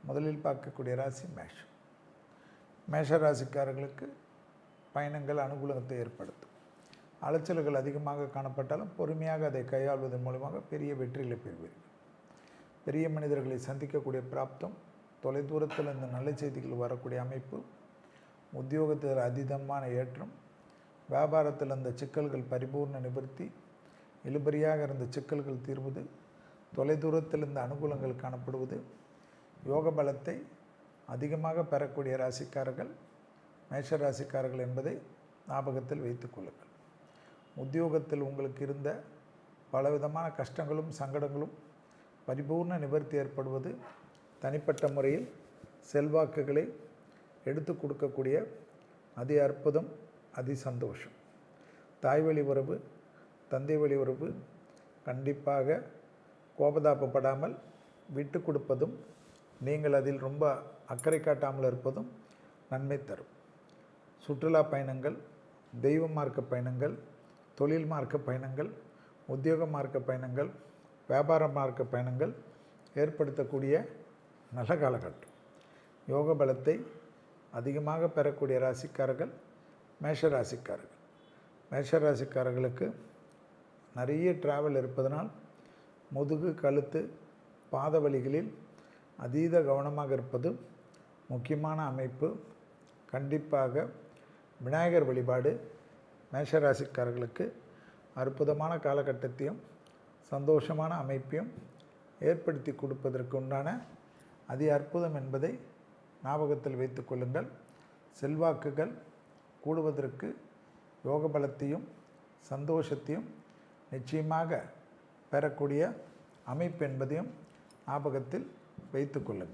முதலில் பார்க்கக்கூடிய ராசி மேஷம். மேஷ ராசிக்காரர்களுக்கு பயணங்கள் அனுகூலத்தை ஏற்படுத்தும். அலைச்சல்கள் அதிகமாக காணப்பட்டாலும் பொறுமையாக அதை கையாள்வதன் மூலமாக பெரிய வெற்றிகளை பெறுவீர்கள். பெரிய மனிதர்களை சந்திக்கக்கூடிய பிராப்தம், தொலைதூரத்தில் இந்த நல்ல செய்திகள் வரக்கூடிய அமைப்பு, உத்தியோகத்தில் அதீதமான ஏற்றம், வியாபாரத்தில் அந்த சிக்கல்கள் பரிபூர்ண நிவர்த்தி, இழுபறியாக இருந்த சிக்கல்கள் தீர்வது, தொலைதூரத்தில் இந்த அனுகூலங்கள் காணப்படுவது, யோக பலத்தை அதிகமாக பெறக்கூடிய ராசிக்காரர்கள் மேஷ ராசிக்காரர்கள் என்பதை ஞாபகத்தில் வைத்துக் கொள்ளுங்கள். உத்தியோகத்தில் உங்களுக்கு இருந்த பலவிதமான கஷ்டங்களும் சங்கடங்களும் பரிபூர்ண நிவர்த்தி ஏற்படுவது, தனிப்பட்ட முறையில் செல்வாக்குகளை எடுத்து கொடுக்கக்கூடிய அதி அற்புதம், அதி சந்தோஷம். தாய் வழி உறவு, தந்தை வழி உறவு கண்டிப்பாக கோபதாபப்படாமல் விட்டு கொடுப்பதும், நீங்கள் அதில் ரொம்ப அக்கறை காட்டாமல் இருப்பதும் நன்மை தரும். சுற்றுலா பயணங்கள், தெய்வ மார்க்க பயணங்கள், தொழில் மார்க்க பயணங்கள், உத்தியோக மார்க்க பயணங்கள், வியாபார மார்க்க பயணங்கள் ஏற்படுத்தக்கூடிய நல்ல காலகட்டம். யோக பலத்தை அதிகமாக பெறக்கூடிய ராசிக்காரர்கள் மேஷ ராசிக்காரர்கள். மேஷ ராசிக்காரர்களுக்கு நிறைய டிராவல் இருப்பதனால் முதுகு, கழுத்து, பாத வலிகளில் அதீத கவனமாக இருப்பது முக்கியமான அமைப்பு. கண்டிப்பாக விநாயகர் வழிபாடு மேஷராசிக்காரர்களுக்கு அற்புதமான காலகட்டத்தையும் சந்தோஷமான அமைப்பையும் ஏற்படுத்தி கொடுப்பதற்கு உண்டான அதி அற்புதம் என்பதை ஞாபகத்தில் வைத்து கொள்ளுங்கள். செல்வாக்குகள் கூடுவதற்கு யோக பலத்தையும் சந்தோஷத்தையும் நிச்சயமாக பெறக்கூடிய அமைப்பு என்பதையும் ஞாபகத்தில் வைத்து கொள்ளுங்கள்.